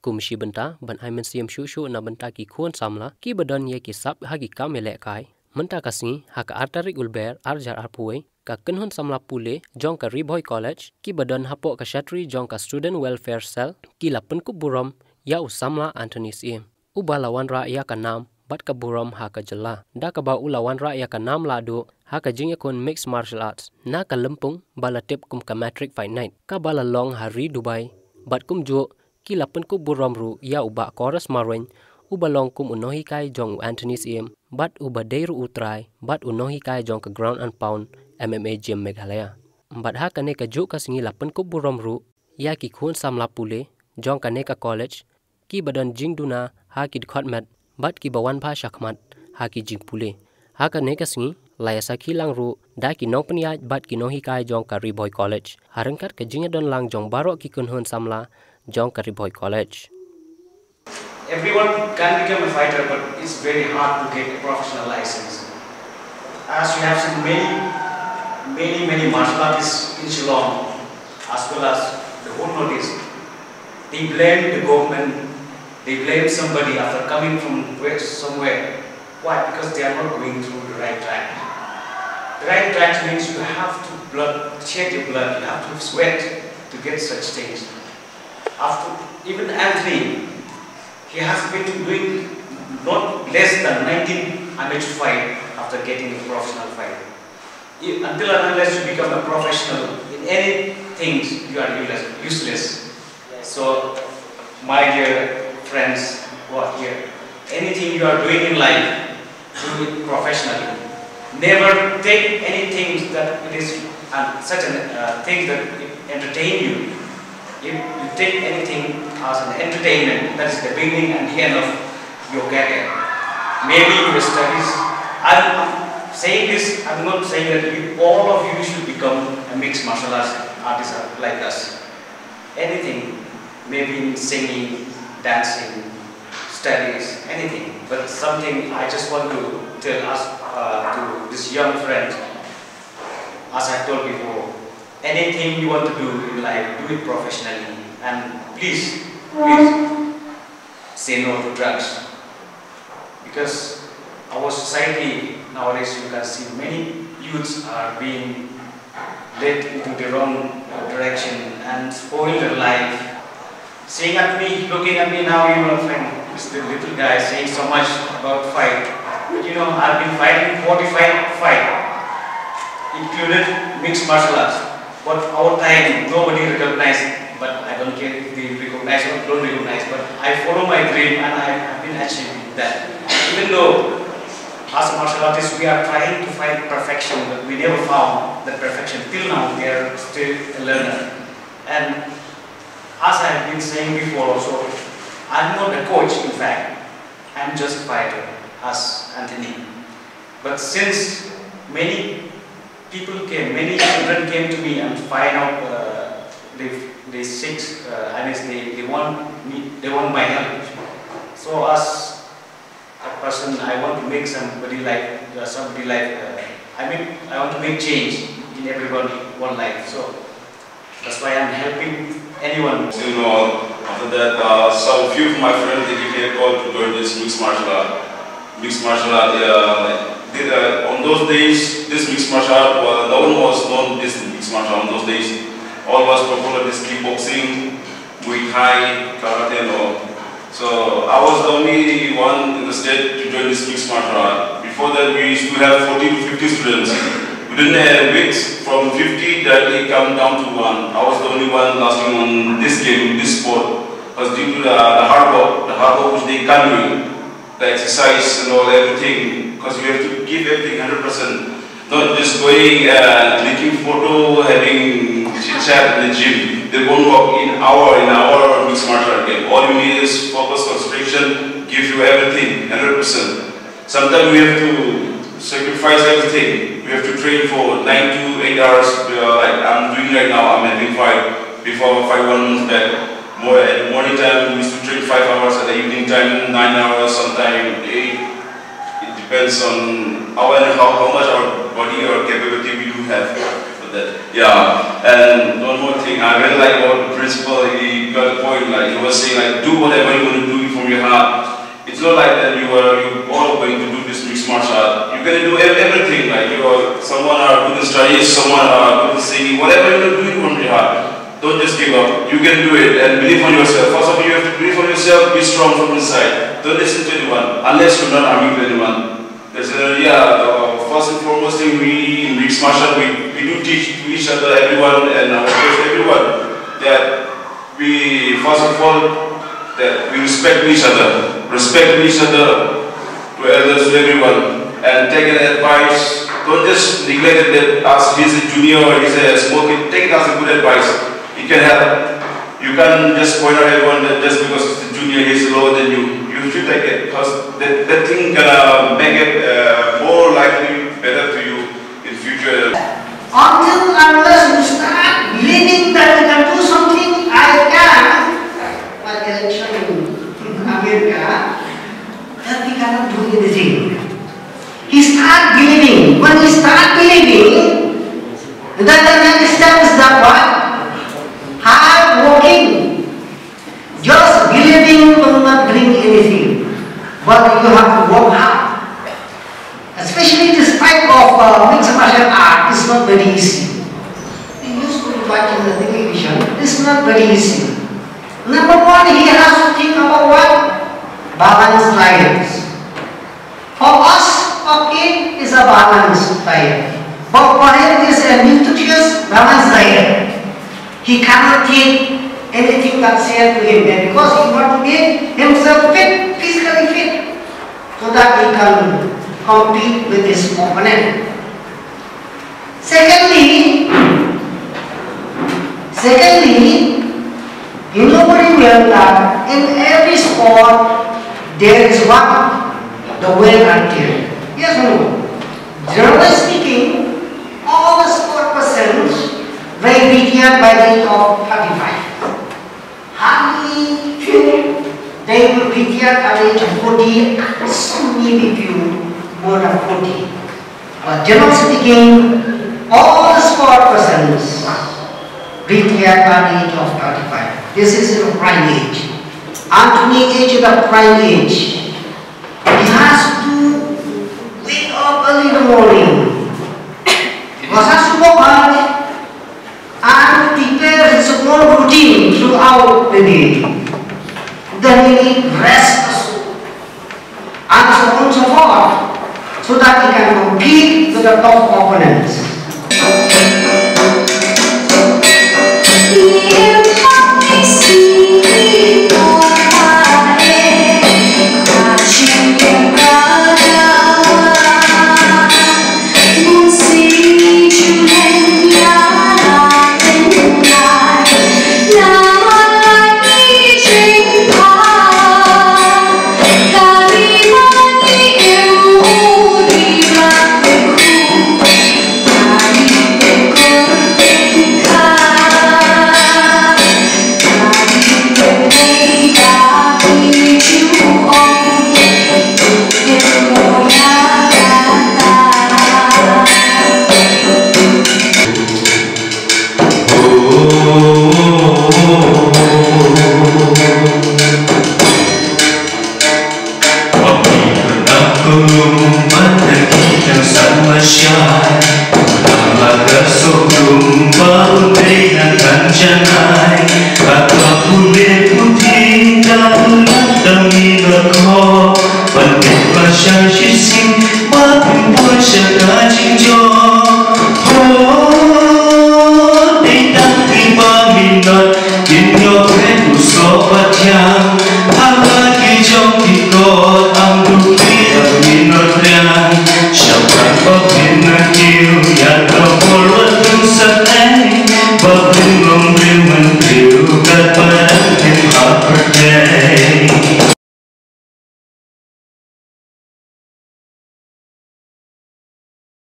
Kumshi benta ban ai men Syiem shu na benta ki Khun Samla ki badon ye ki sap ha ki kamele kai menta kasi ha ka artarik ulber arjar arpuai ka Khun Samla Pule jong ka Riboy College ki badon hapo ka Shatri jong ka Student Welfare Cell ki la Pynkup Burom ya Samla Anthony Syiem ubalawan ra ya ka nam bat ka Burom ha ka jala da ka ba ulawan ra ya ka nam la do ha ka jing kon mixed martial arts na ka lempung bala tip kum ka matric fight night ka bala long hari Dubai bat kum jo ki la Pynkup Burom ru ya uba chorus marwen ubalong kum Nonghikai jong Anthony Syiem bat uba deiru utrai bat Nonghikai jong ka ground and pound MMA gym Meghalaya bat ha ka ne ka jo ka singi la Pynkup Burom ru ya ki Khun Samla Pule jong ka ne ka college ki badan jing duna ha ki khot mat bat ki bawan pha shakmat ha ki jing Pule ha ka ne ka singi laya sakhi lang ru da ki nong pnya bat ki Nonghikai jong ka Riboy College harangkat ka jing don lang jong baro ki Khun Samla jong ka Riboy College. Everyone can become a fighter, but it's very hard to get a professional license. As you have seen many martial artists in Shillong, as well as the whole notice, they blame the government, they blame somebody after coming from somewhere. Why? Because they are not going through the right track. The right track means you have to shed your blood, you have to sweat to get such things. After even Anthony, he has been doing not less than 19 amateur fight after getting a professional fight. Until and unless you become a professional in any things, you are useless. So, my dear friends who are here, anything you are doing in life, do it professionally. Never take anything that it is such a thing that entertain you. If you take anything as an entertainment, that is the beginning and the end of your career. Maybe your studies. I'm saying this, I'm not saying that all of you should become a mixed martial arts artist like us. Anything, maybe in singing, dancing, studies, anything. But something I just want to tell us, to this young friend, as I told before, anything you want to do in life, do it professionally, and please say no to drugs, because our society nowadays, you can see many youths are being led into the wrong direction and spoil their life. Saying at me, looking at me now, you know, friend, this the little guy saying so much about fight. But you know, I've been fighting 45 fights, included mixed martial arts. But our time, nobody recognized, but I don't care if they recognize or don't recognize, but I follow my dream and I have been achieving that. Even though, as a martial artist, we are trying to find perfection, but we never found that perfection. Till now, we are still a learner. And as I have been saying before also, I'm not a coach, in fact. I'm just a fighter, as Anthony. But since many people came, many children came to me and find out they sick. They want my help. So as a person, I want to make somebody like I want to make change in everyone's life. So that's why I'm helping anyone. You know, after that, so few of my friends they give me a call to join this mixed martial art. On those days, this mixed martial art, no one was known this mixed martial art on those days. All was popular this kickboxing, Muay Thai, karate and all. So I was the only one in the state to join this mixed martial art. Before that, we used to have 40 to 50 students. Within a week, from 50 directly come down to 1. I was the only one lasting on this game, this sport. Because due to the hard work which they can't do, the exercise and all, everything, because you have to give everything 100%. Not just going and clicking photo, having chit-chat in the gym. They won't work in our mixed martial art game. All you need is focus, concentration, give you everything, 100%. Sometimes we have to sacrifice everything. We have to train for 9 to 8 hours, like I'm doing right now. I'm having 5 before 5 1 month back. More at the morning time, we used to train 5 hours. At the evening time, 9 hours, sometimes 8. It depends on how much our body or capability we do have for that. Yeah, and one more thing, I really like what the principal he you got the point. Like you were saying, like do whatever you want to do from your heart. It's not like that you all going to do this mixed martial art. You're going to do everything. Like someone are good in studies, someone are good in singing, whatever you're doing from your heart. Don't just give up. You can do it and believe on yourself. First of all, you have to believe on yourself. Be strong from inside. Don't listen to anyone unless you're not harming to anyone. There's first and foremost thing we in mixed martial art, we do teach to each other, everyone, and our coach, everyone, that we first of all that we respect each other to elders, to everyone, and take an advice. Don't just neglect it as he's a junior or he's a smoker. Take it as a good advice. It can help. You can't just point out everyone that just because he's a junior he's lower than you. You should take it because that thing can make it more likely better to you in future. Until unless you start believing that you can do something, I can. Like election in America, that we cannot do anything. He start believing. When he start believing, then the next step is that what? Hard working. Just believing will not bring anything. But you have to work hard. Especially this type of mixed martial art is not very easy. We used to watch in the television. It's not very easy. Number one, he has to think about what? Balanced diet. For us, okay, it's a balanced diet. But for him, it's a nutritious balanced diet. He cannot take anything that's said to him because he wants to make himself fit, physically fit, so that he can compete with his opponent. Secondly, you know very well that in every sport there is one, the wear and tear. Yes or no? Generally speaking, all the sport persons they retire by the age of 35. Hardly few they will retire at the age of 40, some maybe few more than 40. But generally speaking, all the sport persons retire at the age of 35. This is the prime age. Anthony age is the prime age. He has to wake up early in the morning. He has to work hard and prepare his own routine throughout the day. Then he needs rest and so on and so forth, so that he can compete with the top opponents.